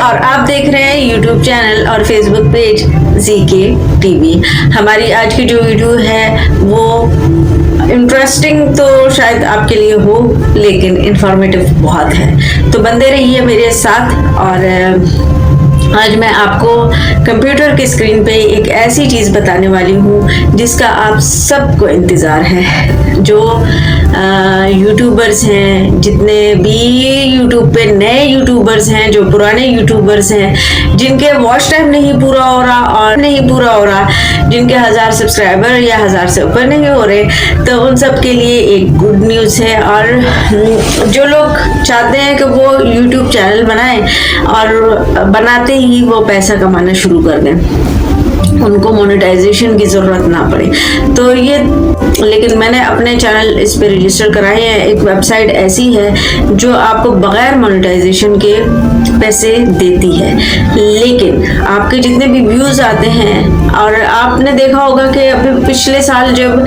और आप देख रहे हैं यूट्यूब चैनल और फेसबुक पेज ZK TV। हमारी आज की जो वीडियो है वो इंटरेस्टिंग तो शायद आपके लिए हो, लेकिन इंफॉर्मेटिव बहुत है, तो बंदे रहिए मेरे साथ। और आज मैं आपको कंप्यूटर की स्क्रीन पे एक ऐसी चीज़ बताने वाली हूँ जिसका आप सबको इंतज़ार है। जो यूट्यूबर्स हैं, जितने भी यूट्यूब पे नए यूट्यूबर्स हैं, जो पुराने यूट्यूबर्स हैं, जिनके वॉच टाइम नहीं पूरा हो रहा, जिनके 1000 सब्सक्राइबर या 1000 से ऊपर नहीं हो रहे, तो उन सब के लिए एक गुड न्यूज़ है। और जो लोग चाहते हैं कि वो यूट्यूब चैनल बनाएं और बनाते ही वो पैसा कमाना शुरू कर दें, उनको मोनेटाइजेशन की ज़रूरत ना पड़े, तो ये लेकिन मैंने अपने चैनल इस पे रजिस्टर कराए हैं। एक वेबसाइट ऐसी है जो आपको बगैर मोनेटाइजेशन के पैसे देती है, लेकिन आपके जितने भी व्यूज़ आते हैं, और आपने देखा होगा कि अभी पिछले साल जब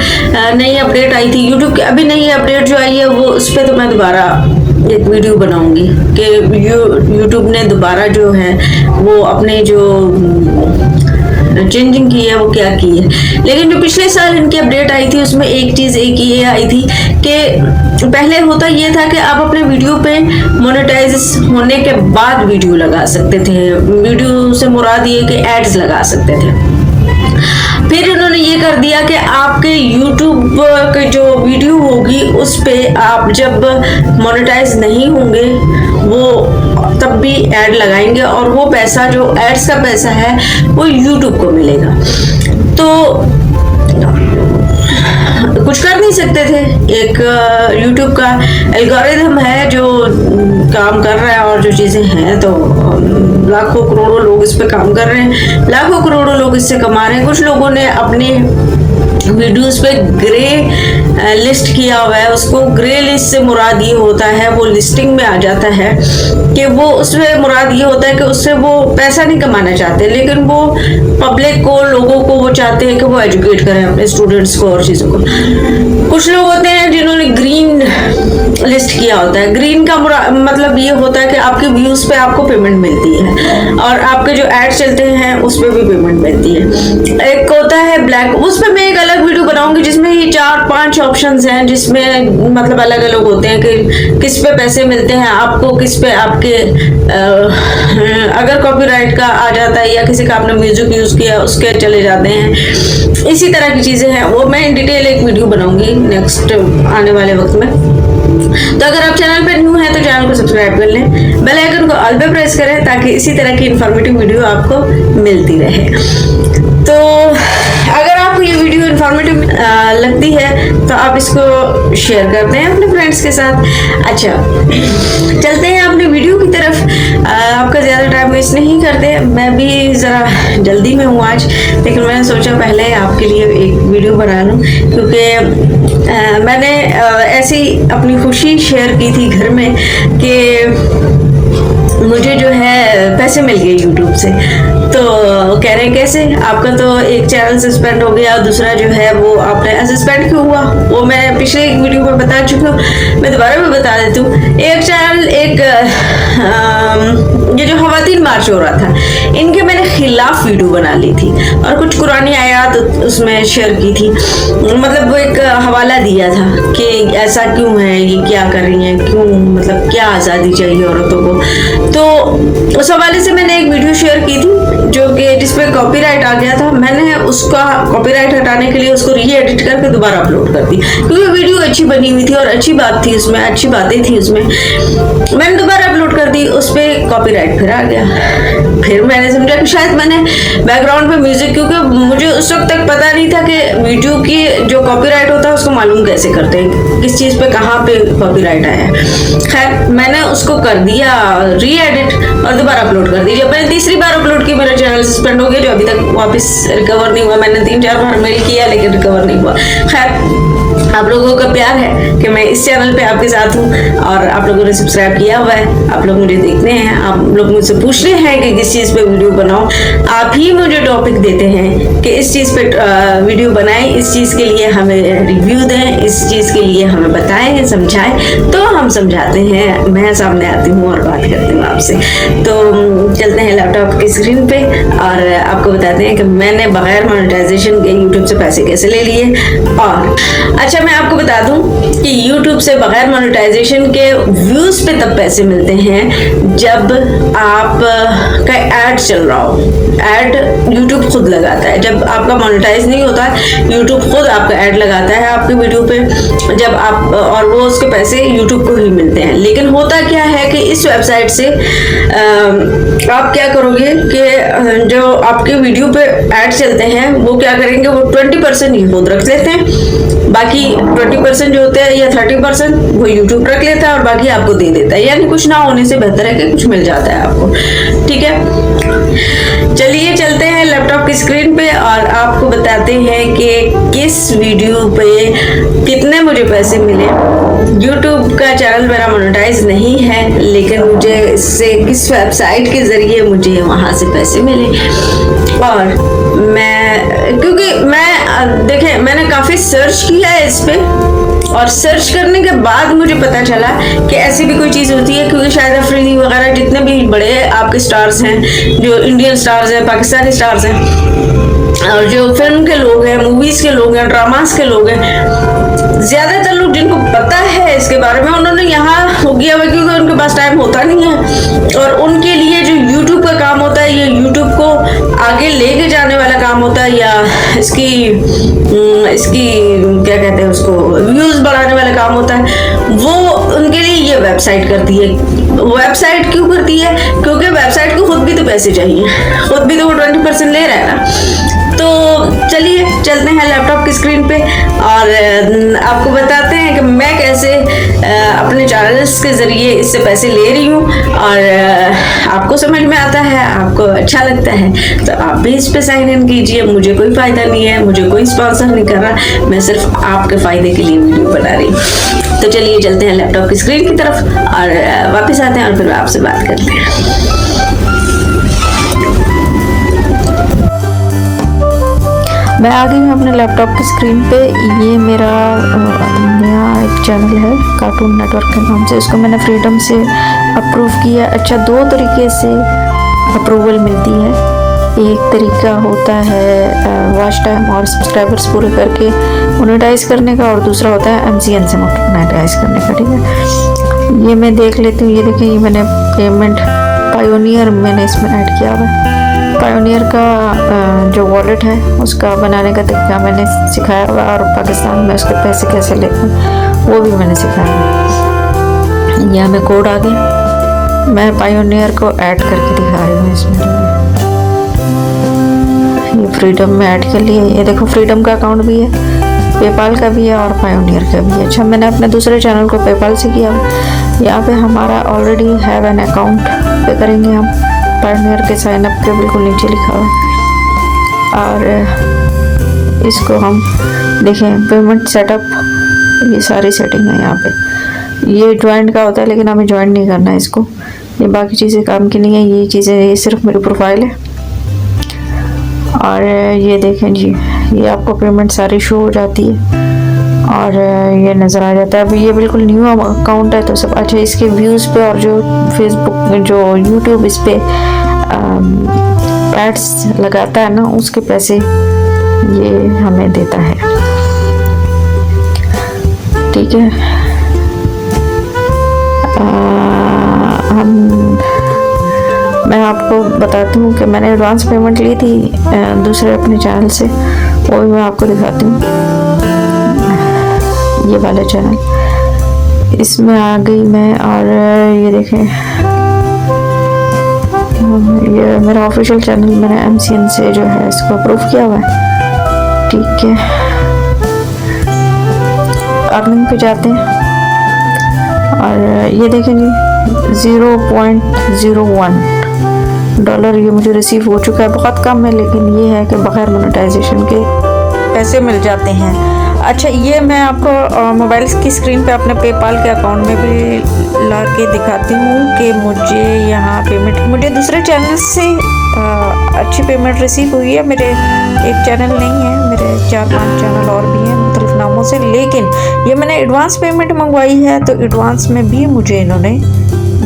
नई अपडेट आई थी यूट्यूब की, अभी नई अपडेट जो आई है वो उस पर तो मैं दोबारा एक वीडियो बनाऊंगी कि यूट्यूब ने दोबारा जो है वो अपने जो चेंजिंग की है वो क्या की है। लेकिन जो पिछले साल इनकी अपडेट आई थी उसमें एक चीज़ एक ये आई थी कि पहले होता ये था कि आप अपने वीडियो पे मोनेटाइज होने के बाद वीडियो लगा सकते थे। वीडियो से मुराद ये कि एड्स लगा सकते थे। फिर उन्होंने ये कर दिया कि आपके YouTube की जो वीडियो होगी उस पे आप जब मोनेटाइज नहीं होंगे वो तब भी ऐड लगाएंगे, और वो पैसा जो एड्स का पैसा है वो YouTube को मिलेगा। तो कुछ कर नहीं सकते थे। एक YouTube का एल्गोरिथम है जो काम कर रहा है, और जो चीज़ें हैं तो लाखों करोड़ों लोग इस पे काम कर रहे हैं, लाखों करोड़ों लोग इससे कमा रहे हैं। कुछ लोगों ने अपने वीडियोस पे ग्रे लिस्ट किया हुआ है। उसको ग्रे लिस्ट से मुराद ये होता है, वो लिस्टिंग में आ जाता है कि वो उसमें मुराद ये होता है कि उससे वो पैसा नहीं कमाना चाहते, लेकिन वो पब्लिक को, लोगों को वो चाहते हैं कि वो एजुकेट करें अपने स्टूडेंट्स को और चीज़ों को। कुछ लोग होते हैं जिन्होंने ग्रीन लिस्ट किया होता है। ग्रीन का मतलब ये होता है कि आपके व्यूज पे आपको पेमेंट मिलती है, और आपके जो एड चलते हैं उस पर भी पेमेंट मिलती है। एक होता है ब्लैक, उस पर मैं एक अलग वीडियो बनाऊंगी जिसमें ये 4-5 ऑप्शंस हैं, जिसमें मतलब अलग अलग होते हैं कि किस पे पैसे मिलते हैं आपको, किस पे आपके अगर कॉपीराइट का आ जाता है या किसी का आपने म्यूजिक यूज किया उसके चले जाते हैं। इसी तरह की चीजें हैं, वो मैं इन डिटेल एक वीडियो बनाऊंगी नेक्स्ट आने वाले वक्त में। तो अगर आप चैनल पर न्यू हैं तो चैनल को सब्सक्राइब कर लें, बेल आइकन को ऑल पे प्रेस करें ताकि इसी तरह की इंफॉर्मेटिव वीडियो आपको मिलती रहे। तो अगर आपको ये वीडियो इंफॉर्मेटिव लगती है तो आप इसको शेयर करते हैं अपने फ्रेंड्स के साथ। अच्छा, चलते हैं अपनी वीडियो की तरफ। आपका ज़्यादा टाइम वेस्ट नहीं करते, मैं भी ज़रा जल्दी में हूँ आज, लेकिन मैंने सोचा पहले आपके लिए एक वीडियो बना लूँ, क्योंकि मैंने ऐसी अपनी खुशी शेयर की थी घर में कि मुझे जो है पैसे मिल गए यूट्यूब से। तो कह रहे हैं कैसे, आपका तो एक चैनल सस्पेंड हो गया, दूसरा जो है वो आपने सस्पेंड क्यों हुआ, वो मैं पिछले एक वीडियो में बता चुकी हूँ, मैं दोबारा भी बता देती हूँ। एक चैनल ये जो खवातीन मार्च हो रहा था, इनके मैंने खिलाफ वीडियो बना ली थी और कुछ कुरानी आयात उसमें शेयर की थी। मतलब वो एक हवाला दिया था कि ऐसा क्यों है, ये क्या कर रही हैं, क्यों, मतलब क्या आज़ादी चाहिए औरतों को। तो उस हवाले से मैंने एक वीडियो शेयर की थी जो कि जिसपे कॉपीराइट आ गया था। मैंने उसका कॉपीराइट हटाने के लिए उसको री एडिट करके दोबारा अपलोड कर दी, क्योंकि वीडियो अच्छी बनी हुई थी और अच्छी बात थी उसमें, अच्छी बातें थी उसमें। मैंने दोबारा अपलोड कर दी, उस पर कॉपीराइट फिर आ गया। फिर मैंने समझा कि शायद मैंने बैकग्राउंड पे म्यूजिक, क्योंकि मुझे उस वक्त तक पता नहीं था कि वीडियो की जो कॉपीराइट होता है उसको मालूम कैसे करते हैं, किस चीज़ पे कहाँ पे कॉपीराइट आया है। खैर मैंने उसको कर दिया री एडिट और दोबारा अपलोड कर दी। जब मैंने तीसरी बार अपलोड की मेरा चैनल सस्पेंड हो गया, जो अभी तक वापस रिकवर नहीं हुआ। मैंने 3-4 बार मेल किया लेकिन रिकवर नहीं हुआ। खैर आप लोगों का प्यार है कि मैं इस चैनल पे आपके साथ हूँ, और आप लोगों ने सब्सक्राइब किया हुआ है। आप लोग मुझे देखते हैं, आप लोग मुझसे पूछते हैं कि किस चीज़ पे वीडियो बनाओ। आप ही मुझे टॉपिक देते हैं कि इस चीज़ पे वीडियो बनाएं, इस चीज़ के लिए हमें रिव्यू दें, इस चीज़ के लिए हमें बताएं, समझाएं, तो हम समझाते हैं। मैं सामने आती हूँ और बात करती हूँ आपसे। तो चलते हैं लैपटॉप की स्क्रीन पे और आपको बताते हैं कि मैंने बगैर मोनेटाइजेशन के यूट्यूब से पैसे कैसे ले लिए। और अच्छा, मैं आपको बता दूं कि YouTube से बगैर मोनेटाइजेशन के व्यूज पे तब पैसे मिलते हैं जब आप का ऐड चल रहा हो। ऐड YouTube खुद लगाता है। जब आपका मोनेटाइज नहीं होता, YouTube खुद आपका ऐड लगाता है आपके वीडियो पे, जब आप, और वो उसके पैसे YouTube को ही मिलते हैं। लेकिन होता क्या है कि इस वेबसाइट से आप क्या करोगे कि जो आपके वीडियो पे ऐड चलते हैं वो क्या करेंगे, वो 20% ही खुद रख लेते हैं, बाकी 20% जो होते हैं या 30% वो YouTube रख लेता है और बाकी आपको दे देता है। यानी कुछ ना होने से बेहतर है कि कुछ मिल जाता है आपको। ठीक है, चलिए चलते हैं लैपटॉप की स्क्रीन पे और आपको बताते हैं कि किस वीडियो पे कितने मुझे पैसे मिले। YouTube का चैनल मेरा मोनेटाइज नहीं है, लेकिन मुझे इससे किस वेबसाइट के जरिए मुझे वहां से पैसे मिले। और क्योंकि मैं देखें, मैंने काफी सर्च किया है इस पे, और सर्च करने के बाद मुझे पता चला कि ऐसी भी कोई चीज़ होती है। क्योंकि शायद अफरीदी वगैरह जितने भी बड़े आपके स्टार्स हैं, जो इंडियन स्टार्स हैं, पाकिस्तानी स्टार्स हैं, और जो फिल्म के लोग हैं, मूवीज के लोग हैं, ड्रामास के लोग हैं, ज्यादातर लोग जिनको पता है इसके बारे में, उन्होंने यहाँ हो गया हुआ, क्योंकि उनके पास टाइम होता नहीं है। और उनके लिए जो YouTube का काम होता है, ये YouTube को आगे लेके जाने वाला काम होता है, या इसकी क्या कहते हैं उसको, व्यूज बढ़ाने वाला काम होता है, वो उनके लिए ये वेबसाइट करती है। वेबसाइट क्यों करती है? क्योंकि वेबसाइट को खुद भी तो पैसे चाहिए, खुद भी तो वो 20% ले रहा है ना। तो चलिए चलते हैं लैपटॉप की स्क्रीन पे और आपको बताते हैं कि मैं कैसे अपने चैनल्स के जरिए इससे पैसे ले रही हूँ, और आपको समझ में आता है, आपको अच्छा लगता है, तो आप भी इस पे साइन इन कीजिए। मुझे कोई फायदा नहीं है, मुझे कोई स्पॉन्सर नहीं कर रहा, मैं सिर्फ आपके फायदे के लिए वीडियो बना रही हूँ। तो चलिए चलते हैं लैपटॉप की स्क्रीन की तरफ और वापस आते हैं और फिर आपसे बात करते हैं। मैं आ गई हूँ अपने लैपटॉप की स्क्रीन पे। ये मेरा नया एक चैनल है कार्टून नेटवर्क के नाम से। इसको मैंने फ्रीडम से अप्रूव किया। अच्छा, 2 तरीके से अप्रूवल मिलती है। एक तरीका होता है वॉच टाइम और सब्सक्राइबर्स पूरे करके मोनेटाइज करने का, और दूसरा होता है MCN से मोनेटाइज करने का। ठीक है, ये मैं देख लेती हूँ। ये देखें, ये मैंने पेमेंट पायोनियर मैंने इसमें ऐड किया हुआ है। पायोनियर का जो वॉलेट है उसका बनाने का तरीका मैंने सिखाया हुआ, और पाकिस्तान में उसके पैसे कैसे लेते हैं वो भी मैंने सिखाया। यहाँ में कोड आ गया, मैं पायोनियर को ऐड करके दिखा रही हूँ इसमें। ये फ्रीडम में ऐड कर लिए। ये देखो, फ्रीडम का अकाउंट भी है, पेपाल का भी है और पायोनियर का भी है। अच्छा, मैंने अपने दूसरे चैनल को पेपाल से किया। यहाँ पे हमारा ऑलरेडी हैव एन अकाउंट पे करेंगे हम। पायोनियर के साइन अप के बिल्कुल नीचे लिखा हुआ है, और इसको हम देखें पेमेंट सेटअप, ये सारी सेटिंग है यहाँ पे। ये ज्वाइन का होता है, लेकिन हमें ज्वाइन नहीं करना है इसको। ये बाकी चीज़ें काम की नहीं है, ये चीज़ें, ये सिर्फ मेरी प्रोफाइल है। और ये देखें जी, ये आपको पेमेंट सारी शो हो जाती है और ये नज़र आ जाता है। अभी ये बिल्कुल न्यू अकाउंट है तो सब अच्छा। इसके व्यूज़ पे और जो फेसबुक, जो यूट्यूब इस पे एड्स लगाता है ना, उसके पैसे ये हमें देता है। ठीक है, मैं आपको बताती हूँ कि मैंने एडवांस पेमेंट ली थी दूसरे अपने चैनल से, वो भी मैं आपको दिखाती हूँ। ये वाला चैनल, इसमें आ गई मैं, और ये देखें, ये मेरा ऑफिशियल चैनल मैंने MCN से जो है इसको अप्रूव किया हुआ है। ठीक है, अर्निंग पे जाते हैं और ये देखें जी, $0.01 ये मुझे रिसीव हो चुका है। बहुत कम है, लेकिन ये है कि बगैर मोनेटाइजेशन के पैसे मिल जाते हैं। अच्छा, ये मैं आपको मोबाइल की स्क्रीन पे अपने पेपाल के अकाउंट में भी ला के दिखाती हूँ कि मुझे यहाँ पेमेंट, मुझे दूसरे चैनल से अच्छी पेमेंट रिसीव हुई है। मेरे एक चैनल नहीं है, मेरे 4-5 चैनल और भी हैं मुख्तलिफ नामों से, लेकिन ये मैंने एडवांस पेमेंट मंगवाई है तो एडवांस में भी मुझे इन्होंने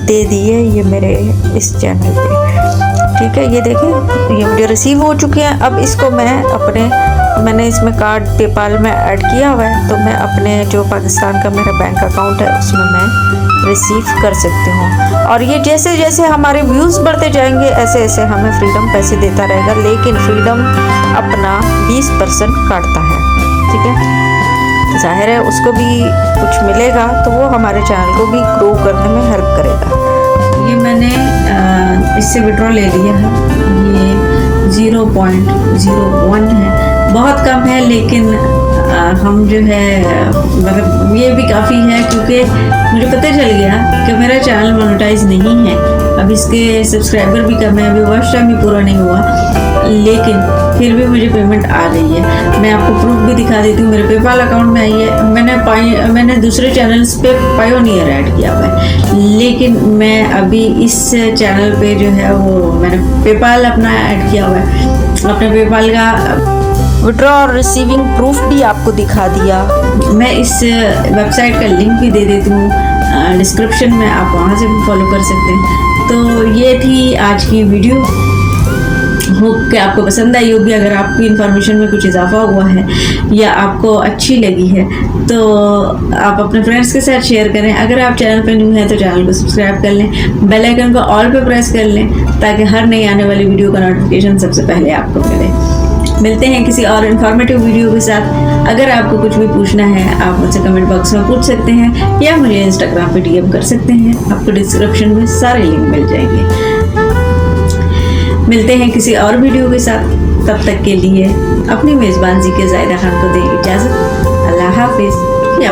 दे दी है ये मेरे इस चैनल पे। ठीक है, ये देखें, ये मुझे रिसीव हो चुके हैं। अब इसको मैंने इसमें कार्ड पेपाल में ऐड किया हुआ है, तो मैं अपने जो पाकिस्तान का मेरा बैंक अकाउंट है उसमें मैं रिसीव कर सकती हूँ। और ये जैसे जैसे हमारे व्यूज़ बढ़ते जाएंगे ऐसे ऐसे हमें फ्रीडम पैसे देता रहेगा, लेकिन फ्रीडम अपना 20% काटता है। ठीक है, जाहिर है उसको भी कुछ मिलेगा तो वो हमारे चैनल को भी ग्रो करने में हेल्प करेगा। ये मैंने इससे विड्रॉ ले लिया है, ये 0.01 है, बहुत कम है, लेकिन हम जो है मतलब ये भी काफ़ी है क्योंकि मुझे पता चल गया कि मेरा चैनल मोनेटाइज नहीं है। अब इसके सब्सक्राइबर भी कम है, अभी वॉच टाइम भी पूरा नहीं हुआ, लेकिन फिर भी मुझे पेमेंट आ रही है। मैं आपको प्रूफ भी दिखा देती हूँ, मेरे पेपाल अकाउंट में आई है। मैंने दूसरे चैनल्स पे पायोनियर ऐड किया हुआ है, लेकिन मैं अभी इस चैनल पे जो है वो मैंने पेपाल अपना ऐड किया हुआ है। अपने पेपाल का विड्रॉ और रिसीविंग प्रूफ भी आपको दिखा दिया। मैं इस वेबसाइट का लिंक भी दे देती हूँ डिस्क्रिप्शन में, आप वहाँ से भी फॉलो कर सकते हैं। तो ये थी आज की वीडियो, होप कि आपको पसंद आई होगी। अगर आपकी इन्फॉर्मेशन में कुछ इजाफा हुआ है या आपको अच्छी लगी है तो आप अपने फ्रेंड्स के साथ शेयर करें। अगर आप चैनल पर न्यू हैं तो चैनल को सब्सक्राइब कर लें, बेल आइकन को ऑल पे प्रेस कर लें ताकि हर नई आने वाली वीडियो का नोटिफिकेशन सबसे पहले आपको मिले। मिलते हैं किसी और इन्फॉर्मेटिव वीडियो के साथ। अगर आपको कुछ भी पूछना है आप मुझसे कमेंट बॉक्स में पूछ सकते हैं या मुझे इंस्टाग्राम पे डीएम कर सकते हैं, आपको डिस्क्रिप्शन में सारे लिंक मिल जाएंगे। मिलते हैं किसी और वीडियो के साथ, तब तक के लिए अपनी मेज़बान ज़ीके ज़ाहिदा खान को दें इजाज़त। अल्लाह हाफिज़, या